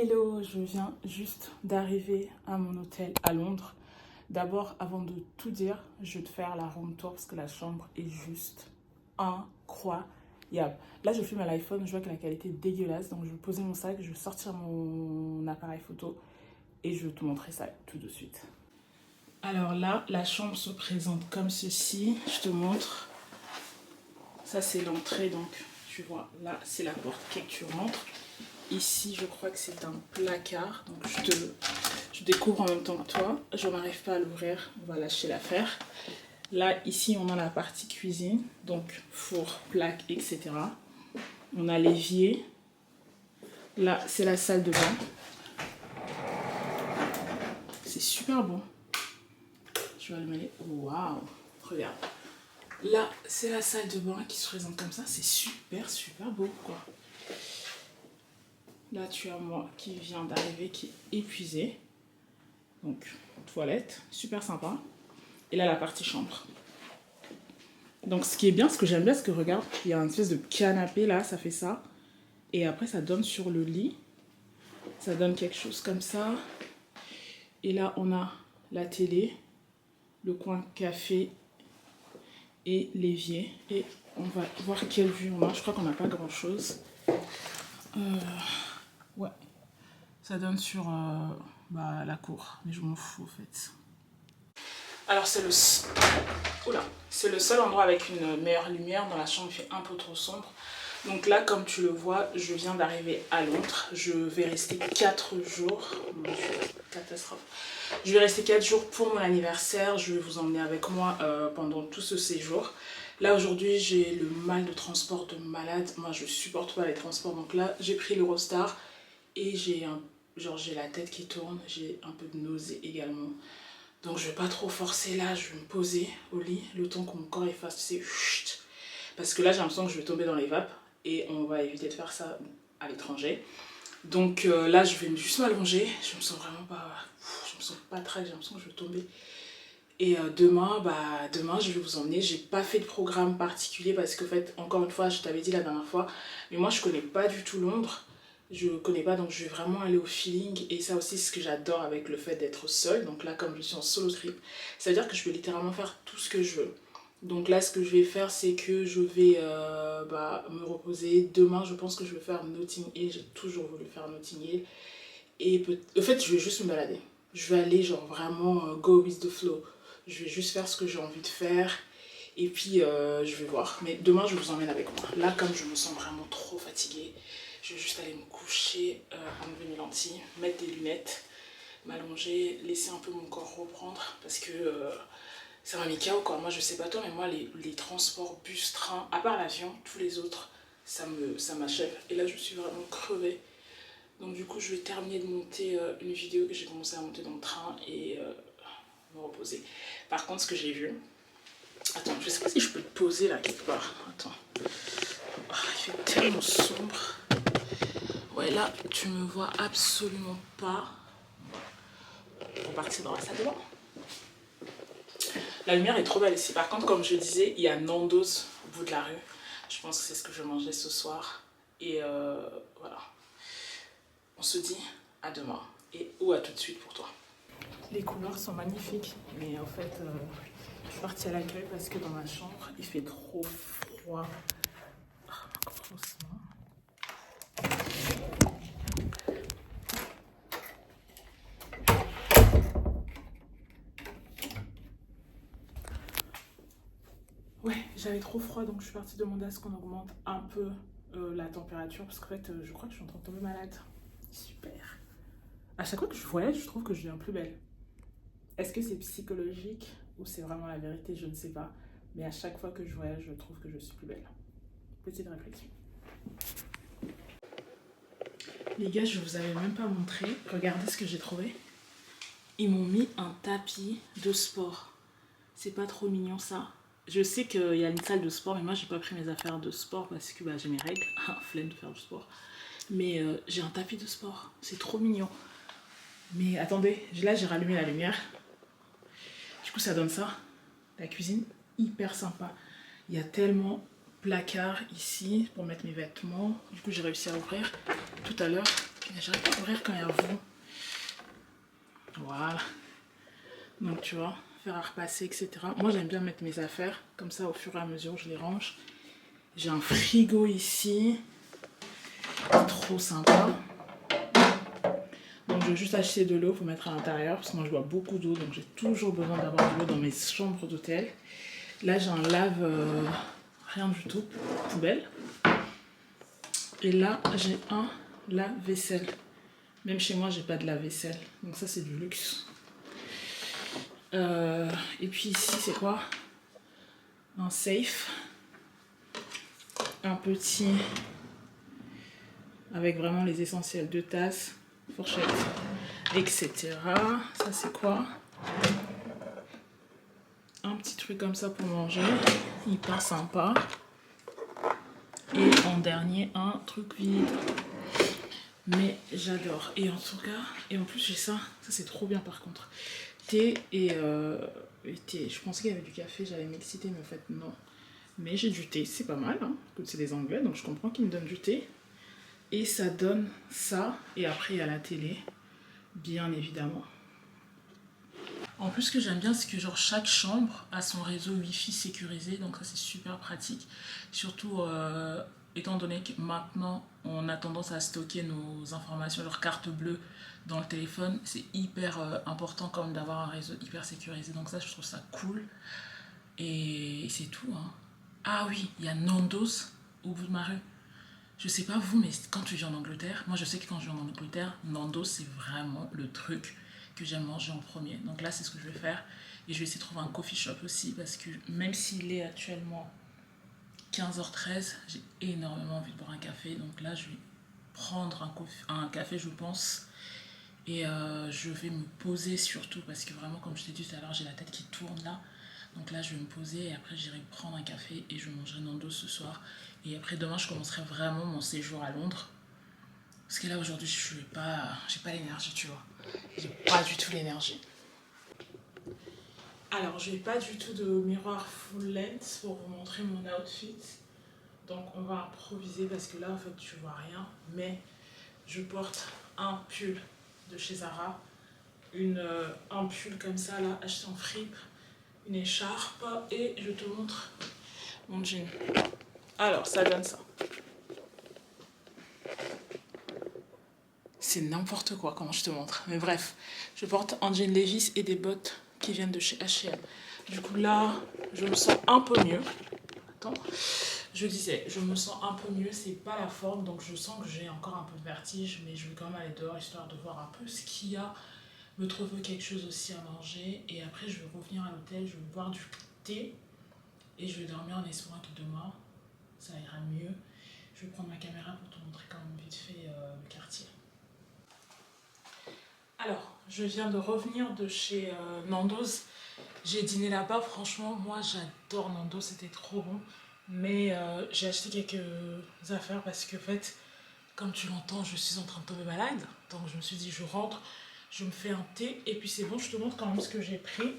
Hello, je viens juste d'arriver à mon hôtel à Londres. D'abord, avant de tout dire, je vais te faire la room tour parce que la chambre est juste incroyable. Là, je filme à l'iPhone, je vois que la qualité est dégueulasse. Donc, je vais poser mon sac, je vais sortir mon appareil photo et je vais te montrer ça tout de suite. Alors là, la chambre se présente comme ceci. Je te montre. Ça, c'est l'entrée, donc tu vois, là, c'est la porte que tu rentres. Ici, je crois que c'est un placard. Donc, je découvre en même temps que toi. Je n'arrive pas à l'ouvrir. On va lâcher l'affaire. Là, ici, on a la partie cuisine. Donc, four, plaque, etc. On a l'évier. Là, c'est la salle de bain. C'est super bon. Je vais allumer. Waouh! Regarde. Là, c'est la salle de bain qui se présente comme ça. C'est super, super beau, quoi. Là, tu as moi qui vient d'arriver, qui est épuisé. Donc, toilette, super sympa. Et là, la partie chambre. Donc, ce qui est bien, ce que j'aime bien, c'est que regarde, il y a une espèce de canapé là, ça fait ça. Et après, ça donne sur le lit. Ça donne quelque chose comme ça. Et là, on a la télé, le coin café et l'évier. Et on va voir quelle vue on a. Je crois qu'on n'a pas grand-chose. Ouais, ça donne sur la cour, mais je m'en fous en fait. Alors c'est le seul endroit avec une meilleure lumière. Dans la chambre, il fait un peu trop sombre. Donc là, comme tu le vois, je viens d'arriver à Londres. Je vais rester 4 jours. Mon Dieu, catastrophe. Je vais rester 4 jours pour mon anniversaire. Je vais vous emmener avec moi pendant tout ce séjour. Là, aujourd'hui, j'ai le mal de transport de malade. Moi, je supporte pas les transports. Donc là, j'ai pris l'Eurostar. Et j'ai la tête qui tourne, j'ai un peu de nausée également. Donc je vais pas trop forcer là, je vais me poser au lit, le temps que mon corps efface, tu sais, chut. Parce que là j'ai l'impression que je vais tomber dans les vapes et on va éviter de faire ça à l'étranger. Donc là je vais juste m'allonger, je me sens vraiment pas, je me sens pas très, j'ai l'impression que je vais tomber. Et demain, je vais vous emmener. J'ai pas fait de programme particulier parce qu'en fait, encore une fois, je t'avais dit la dernière fois, mais moi je connais pas du tout Londres. Je connais pas, donc je vais vraiment aller au feeling. Et ça aussi, c'est ce que j'adore avec le fait d'être seule. Donc là, comme je suis en solo trip, ça veut dire que je vais littéralement faire tout ce que je veux. Donc là, ce que je vais faire, c'est que je vais me reposer. Demain, je pense que je vais faire Notting Hill. J'ai toujours voulu faire Notting Hill. Et en fait, je vais juste me balader. Je vais aller genre vraiment go with the flow. Je vais juste faire ce que j'ai envie de faire. Et puis, je vais voir. Mais demain, je vous emmène avec moi. Là, comme je me sens vraiment trop fatiguée, je vais juste aller me coucher, enlever mes lentilles, mettre des lunettes, m'allonger, laisser un peu mon corps reprendre. Parce que ça m'a mis KO, quoi. Moi, je sais pas toi, mais moi, les transports, bus, train, à part l'avion, tous les autres, ça m'achève. Et là, je suis vraiment crevée. Donc du coup, je vais terminer de monter une vidéo que j'ai commencé à monter dans le train et me reposer. Par contre, ce que j'ai vu... Attends, je sais pas si je peux te poser là quelque part. Attends. Oh, il fait tellement sombre. Ouais, là, tu me vois absolument pas. On va partir dans la salle de bain. La lumière est trop belle ici. Par contre, comme je disais, il y a Nando's au bout de la rue. Je pense que c'est ce que je mangeais ce soir. Et voilà. On se dit à demain ou à tout de suite pour toi. Les couleurs sont magnifiques, mais en fait, je suis partie à l'accueil parce que dans ma chambre, il fait trop froid. Franchement. Ouais, j'avais trop froid, donc je suis partie demander à ce qu'on augmente un peu la température parce qu'en fait, je crois que je suis en train de tomber malade. Super. À chaque fois que je voyage, je trouve que je deviens plus belle. Est-ce que c'est psychologique ou c'est vraiment la vérité? Je ne sais pas. Mais à chaque fois que je voyage, je trouve que je suis plus belle. Petite réflexion. Les gars, je vous avais même pas montré. Regardez ce que j'ai trouvé. Ils m'ont mis un tapis de sport. C'est pas trop mignon ça? Je sais qu'il y a une salle de sport, mais moi j'ai pas pris mes affaires de sport parce que j'ai mes règles. Flemme de faire du sport. Mais j'ai un tapis de sport. C'est trop mignon. Mais attendez, là j'ai rallumé la lumière. Du coup ça donne ça. La cuisine, hyper sympa. Il y a tellement de placards ici pour mettre mes vêtements. Du coup j'ai réussi à ouvrir tout à l'heure. J'arrive pas à ouvrir quand il y a vous. Voilà. Donc tu vois, faire à repasser, etc. Moi j'aime bien mettre mes affaires, comme ça au fur et à mesure je les range. J'ai un frigo ici, trop sympa. Donc je vais juste acheter de l'eau pour mettre à l'intérieur, parce que moi je bois beaucoup d'eau, donc j'ai toujours besoin d'avoir de l'eau dans mes chambres d'hôtel. Là j'ai un lave, rien du tout, poubelle. Et là j'ai un lave-vaisselle. Même chez moi j'ai pas de lave-vaisselle, donc ça c'est du luxe. Et puis ici c'est quoi? Un safe, un petit avec vraiment les essentiels de tasses, fourchettes, etc. Ça c'est quoi? Un petit truc comme ça pour manger, hyper sympa. Et en dernier un truc vide, mais j'adore. Et en tout cas, et en plus j'ai ça c'est trop bien par contre. Thé et thé. Je pensais qu'il y avait du café, j'allais m'exciter, mais en fait non. Mais j'ai du thé, c'est pas mal, hein. C'est des Anglais, donc je comprends qu'ils me donnent du thé. Et ça donne ça, et après il y a la télé, bien évidemment. En plus, ce que j'aime bien, c'est que genre chaque chambre a son réseau Wi-Fi sécurisé, donc ça c'est super pratique. Surtout étant donné que maintenant on a tendance à stocker nos informations, leur carte bleue dans le téléphone, c'est hyper important quand même d'avoir un réseau hyper sécurisé. Donc ça, je trouve ça cool. Et c'est tout, hein. Ah oui, il y a Nando's au bout de ma rue. Je sais pas vous, mais quand tu vis en Angleterre, moi je sais que quand je vis en Angleterre, Nando's c'est vraiment le truc que j'aime manger en premier. Donc là c'est ce que je vais faire. Et je vais essayer de trouver un coffee shop aussi, parce que même s'il est actuellement 15h13, j'ai énormément envie de boire un café. Donc là je vais prendre un café je pense. Et je vais me poser surtout, parce que vraiment comme je t'ai dit tout à l'heure, j'ai la tête qui tourne là. Donc là je vais me poser et après j'irai prendre un café et je mangerai Nando's ce soir. Et après demain je commencerai vraiment mon séjour à Londres. Parce que là aujourd'hui j'ai pas l'énergie, tu vois. J'ai pas du tout l'énergie. Alors j'ai pas du tout de miroir full length pour vous montrer mon outfit. Donc on va improviser parce que là en fait tu vois rien. Mais je porte un pull de chez Zara. Un pull comme ça là, acheté en fripe. Une écharpe et je te montre mon jean. Alors ça donne ça. C'est n'importe quoi comment je te montre. Mais bref, je porte un jean Levi's et des bottes qui viennent de chez H&M. Du coup là, je me sens un peu mieux. Attends, je disais, je me sens un peu mieux. C'est pas la forme, donc je sens que j'ai encore un peu de vertige. Mais je vais quand même aller dehors histoire de voir un peu ce qu'il y a. Me trouver quelque chose aussi à manger. Et après, je vais revenir à l'hôtel, je vais boire du thé. Et je vais dormir en espérant que demain, ça ira mieux. Je vais prendre ma caméra pour te montrer quand même vite fait le quartier. Alors, je viens de revenir de chez Nando's. J'ai dîné là-bas. Franchement, moi, j'adore Nando's. C'était trop bon. Mais j'ai acheté quelques affaires parce que, en fait, comme tu l'entends, je suis en train de tomber malade. Donc, je me suis dit, je rentre, je me fais un thé. Et puis, c'est bon, je te montre quand même ce que j'ai pris.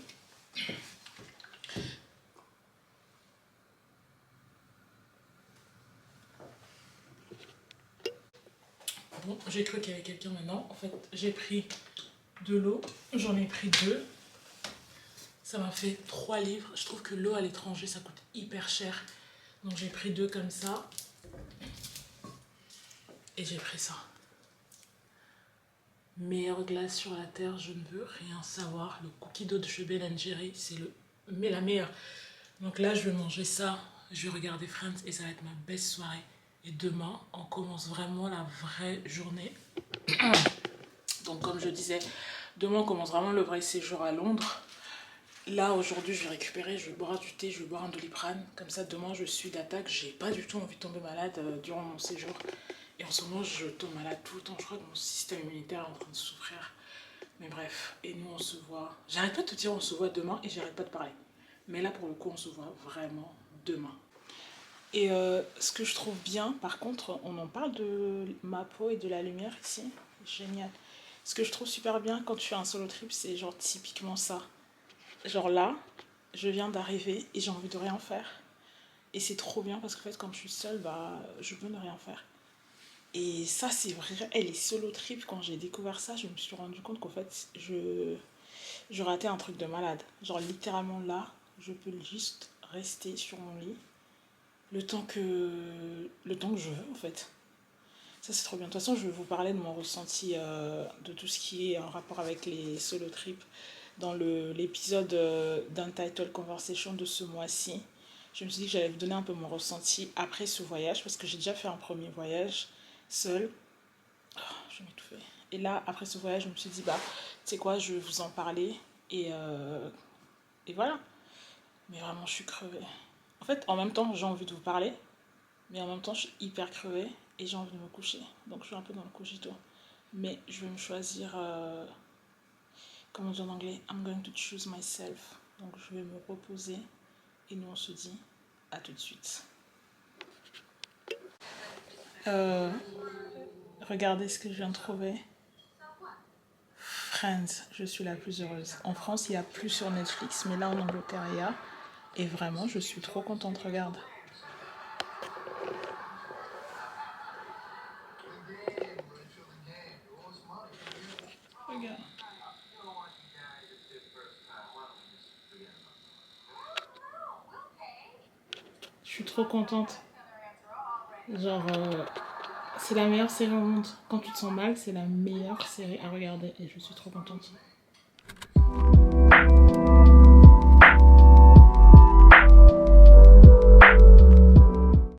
Bon, j'ai cru qu'il y avait quelqu'un maintenant. En fait, j'ai pris de l'eau. J'en ai pris 2. Ça m'a fait 3 livres. Je trouve que l'eau à l'étranger, ça coûte hyper cher. Donc j'ai pris 2 comme ça. Et j'ai pris ça. Meilleure glace sur la terre, je ne veux rien savoir. Le cookie dough de chez Ben & Jerry, c'est la meilleure. Donc là, je vais manger ça. Je vais regarder Friends et ça va être ma belle soirée. Et demain, on commence vraiment la vraie journée. Donc comme je disais, demain on commence vraiment le vrai séjour à Londres. Là aujourd'hui je vais récupérer, je vais boire du thé, je vais boire un Doliprane. Comme ça demain je suis d'attaque, j'ai pas du tout envie de tomber malade durant mon séjour. Et en ce moment je tombe malade tout le temps, je crois que mon système immunitaire est en train de souffrir. Mais bref, et nous on se voit, j'arrête pas de te dire on se voit demain et j'arrête pas de parler. Mais là pour le coup on se voit vraiment demain. Et ce que je trouve bien, par contre, on en parle de ma peau et de la lumière ici, génial. Ce que je trouve super bien quand tu fais un solo trip, c'est genre typiquement ça. Genre là, je viens d'arriver et j'ai envie de rien faire. Et c'est trop bien parce qu'en fait, quand je suis seule, bah, je peux ne rien faire. Et ça, c'est vrai, elle est solo trip. Quand j'ai découvert ça, je me suis rendu compte qu'en fait, je ratais un truc de malade. Genre, littéralement là, je peux juste rester sur mon lit le temps que je veux, en fait. Ça, c'est trop bien. De toute façon, je vais vous parler de mon ressenti de tout ce qui est en rapport avec les solo trips dans l'épisode d'Untitled Conversation de ce mois-ci. Je me suis dit que j'allais vous donner un peu mon ressenti après ce voyage parce que j'ai déjà fait un premier voyage seul. Je vais m'étouffer. Et là, après ce voyage, je me suis dit, bah, tu sais quoi, je vais vous en parler. Et voilà. Mais vraiment, je suis crevée. En fait, en même temps, j'ai envie de vous parler, mais en même temps, je suis hyper crevée et j'ai envie de me coucher. Donc, je suis un peu dans le cogito. Mais je vais me choisir, comment dire en anglais, I'm going to choose myself. Donc, je vais me reposer et nous, on se dit à tout de suite. Regardez ce que je viens de trouver. Friends, je suis la plus heureuse. En France, il n'y a plus sur Netflix, mais là en Angleterre, il y a. Et vraiment, je suis trop contente, regarde. Regarde. Je suis trop contente. Genre, c'est la meilleure série au monde. Quand tu te sens mal, c'est la meilleure série à regarder. Et je suis trop contente.